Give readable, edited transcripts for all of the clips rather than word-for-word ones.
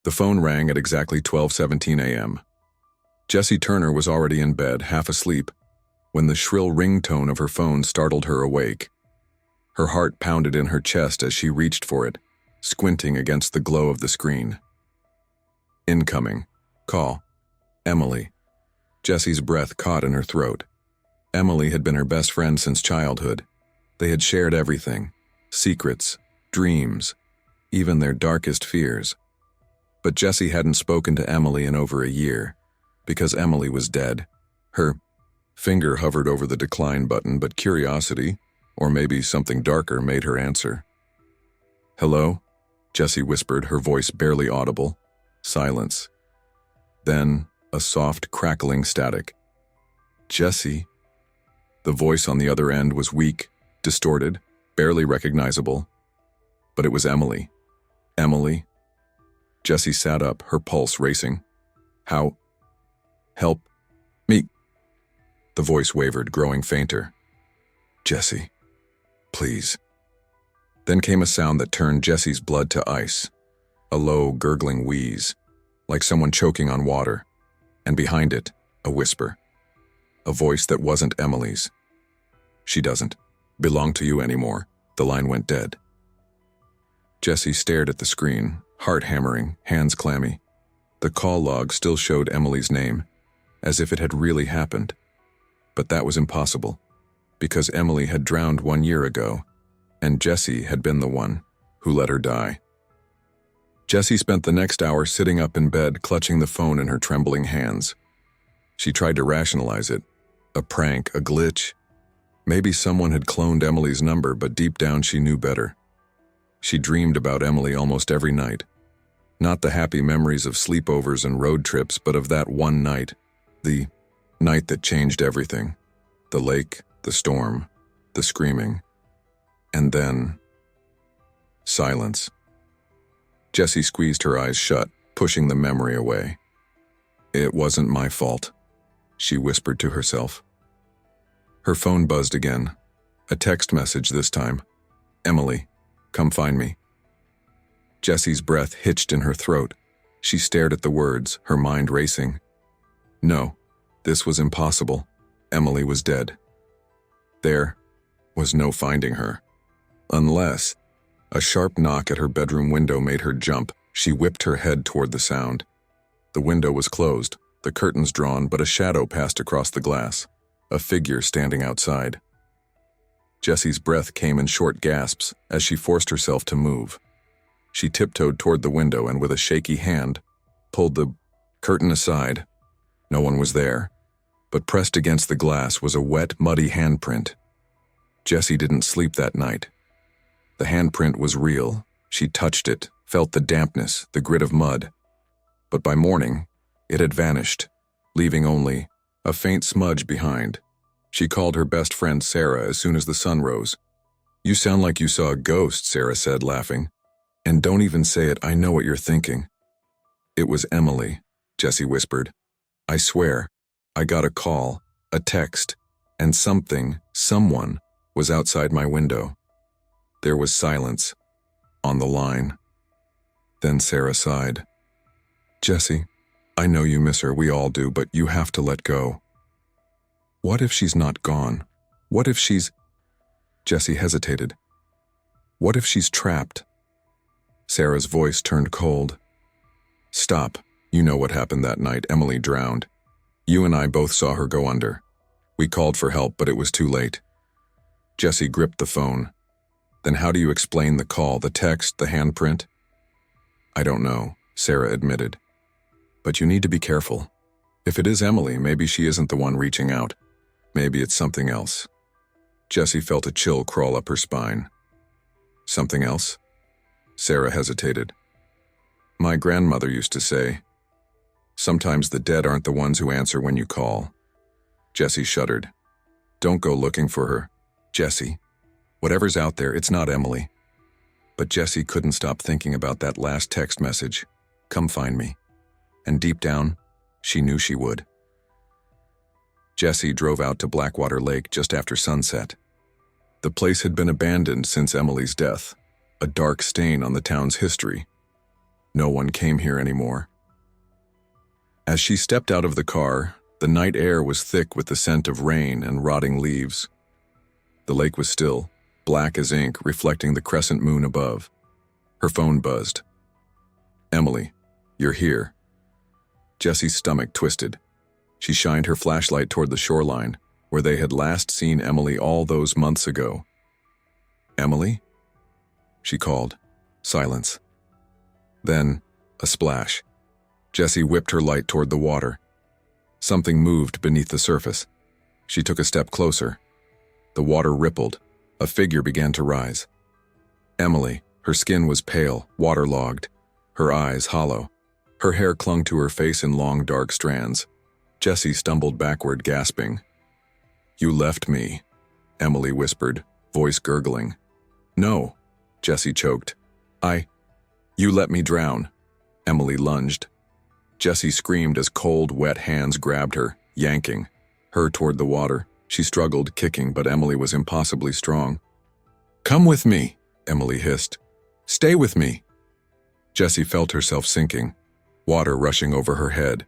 The phone rang at exactly 12:17 a.m. Jessie Turner was already in bed, half asleep, when the shrill ringtone of her phone startled her awake. Her heart pounded in her chest as she reached for it, squinting against the glow of the screen. Incoming. Call. Emily. Jessie's breath caught in her throat. Emily had been her best friend since childhood. They had shared everything: secrets, dreams, even their darkest fears. But Jessie hadn't spoken to Emily in over a year, because Emily was dead. Her finger hovered over the decline button, but curiosity, or maybe something darker, made her answer. "Hello?" Jessie whispered, her voice barely audible. Silence. Then, a soft, crackling static. "Jessie?" The voice on the other end was weak, distorted, barely recognizable. But it was Emily. Emily? Jessie sat up, her pulse racing. "How? Help me." The voice wavered, growing fainter. "Jessie, please." Then came a sound that turned Jessie's blood to ice. A low, gurgling wheeze, like someone choking on water. And behind it, a whisper. A voice that wasn't Emily's. "She doesn't belong to you anymore." The line went dead. Jessie stared at the screen, heart hammering, hands clammy. The call log still showed Emily's name, as if it had really happened. But that was impossible, because Emily had drowned 1 year ago, and Jessie had been the one who let her die. Jessie spent the next hour sitting up in bed, clutching the phone in her trembling hands. She tried to rationalize it. A prank, a glitch. Maybe someone had cloned Emily's number, but deep down she knew better. She dreamed about Emily almost every night. Not the happy memories of sleepovers and road trips, but of that one night. The night that changed everything. The lake, the storm, the screaming. And then... silence. Jessie squeezed her eyes shut, pushing the memory away. "It wasn't my fault," she whispered to herself. Her phone buzzed again. A text message this time. "Emily, come find me." Jessie's breath hitched in her throat. She stared at the words, her mind racing. No, this was impossible. Emily was dead. There was no finding her. Unless... A sharp knock at her bedroom window made her jump. She whipped her head toward the sound. The window was closed, the curtains drawn, but a shadow passed across the glass. A figure standing outside. Jessie's breath came in short gasps as she forced herself to move. She tiptoed toward the window and with a shaky hand, pulled the curtain aside. No one was there, but pressed against the glass was a wet, muddy handprint. Jessie didn't sleep that night. The handprint was real. She touched it, felt the dampness, the grit of mud. But by morning, it had vanished, leaving only a faint smudge behind. She called her best friend Sarah as soon as the sun rose. "You sound like you saw a ghost," Sarah said, laughing. "And don't even say it, I know what you're thinking." "It was Emily," Jessie whispered. "I swear, I got a call, a text, and someone was outside my window." There was silence on the line. Then Sarah sighed. "Jessie, I know you miss her, we all do, but you have to let go." "What if she's not gone? What if she's..." Jessie hesitated. "What if she's trapped?" Sarah's voice turned cold. "Stop. You know what happened that night. Emily drowned. You and I both saw her go under. We called for help, but it was too late." Jessie gripped the phone. "Then how do you explain the call, the text, the handprint?" "I don't know," Sarah admitted. "But you need to be careful. If it is Emily, maybe she isn't the one reaching out. Maybe it's something else." Jessie felt a chill crawl up her spine. "Something else?" Sarah hesitated. "My grandmother used to say, sometimes the dead aren't the ones who answer when you call." Jessie shuddered. "Don't go looking for her, Jessie. Whatever's out there, it's not Emily." But Jessie couldn't stop thinking about that last text message. "Come find me." And deep down, she knew she would. Jessie drove out to Blackwater Lake just after sunset. The place had been abandoned since Emily's death, a dark stain on the town's history. No one came here anymore. As she stepped out of the car, the night air was thick with the scent of rain and rotting leaves. The lake was still, black as ink, reflecting the crescent moon above. Her phone buzzed. "Emily, you're here." Jessie's stomach twisted. She shined her flashlight toward the shoreline, where they had last seen Emily all those months ago. "Emily?" she called. Silence. Then, a splash. Jessie whipped her light toward the water. Something moved beneath the surface. She took a step closer. The water rippled. A figure began to rise. Emily, her skin was pale, waterlogged, her eyes hollow. Her hair clung to her face in long, dark strands. Jessie stumbled backward, gasping. "You left me," Emily whispered, voice gurgling. "No," Jessie choked. You let me drown." Emily lunged. Jessie screamed as cold, wet hands grabbed her, yanking her toward the water. She struggled, kicking, but Emily was impossibly strong. "Come with me," Emily hissed. "Stay with me." Jessie felt herself sinking, water rushing over her head.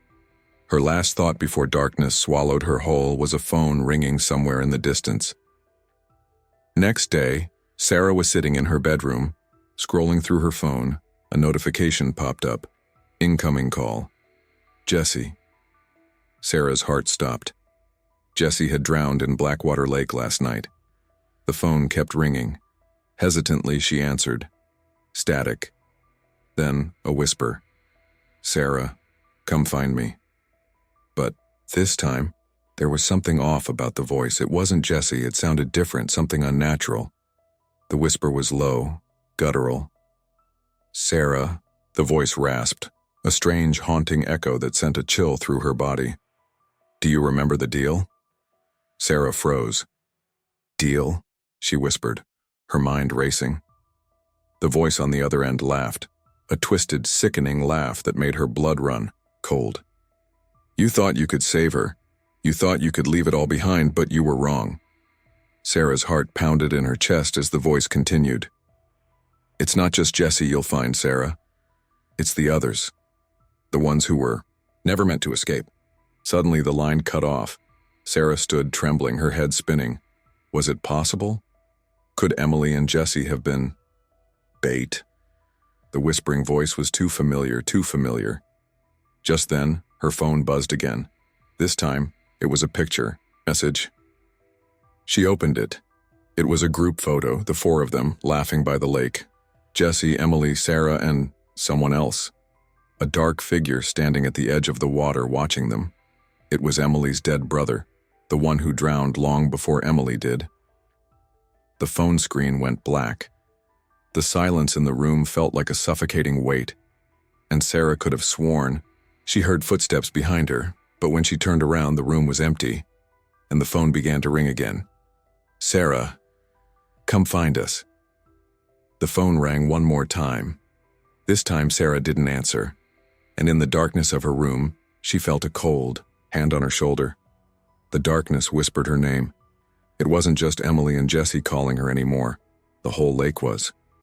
Her last thought before darkness swallowed her whole was a phone ringing somewhere in the distance. Next day, Sarah was sitting in her bedroom, scrolling through her phone. A notification popped up. Incoming call. Jessie. Sarah's heart stopped. Jessie had drowned in Blackwater Lake last night. The phone kept ringing. Hesitantly, she answered. Static. Then a whisper. "Sarah, come find me." But this time, there was something off about the voice. It wasn't Jessie. It sounded different, something unnatural. The whisper was low, guttural. "Sarah," the voice rasped, a strange, haunting echo that sent a chill through her body. "Do you remember the deal?" Sarah froze. "Deal?" she whispered, her mind racing. The voice on the other end laughed, a twisted, sickening laugh that made her blood run cold. "You thought you could save her. You thought you could leave it all behind, but you were wrong." Sarah's heart pounded in her chest as the voice continued. "It's not just Jessie you'll find, Sarah. It's the others. The ones who were never meant to escape." Suddenly the line cut off. Sarah stood trembling, her head spinning. Was it possible? Could Emily and Jessie have been bait? The whispering voice was too familiar, too familiar. Just then, her phone buzzed again. This time, it was a picture, message. She opened it. It was a group photo, the four of them, laughing by the lake. Jessie, Emily, Sarah, and someone else. A dark figure standing at the edge of the water watching them. It was Emily's dead brother, the one who drowned long before Emily did. The phone screen went black. The silence in the room felt like a suffocating weight, and Sarah could have sworn she heard footsteps behind her, but when she turned around, the room was empty, and the phone began to ring again. "Sarah, come find us." The phone rang one more time. This time Sarah didn't answer, and in the darkness of her room, she felt a cold hand on her shoulder. The darkness whispered her name. It wasn't just Emily and Jessie calling her anymore. The whole lake was.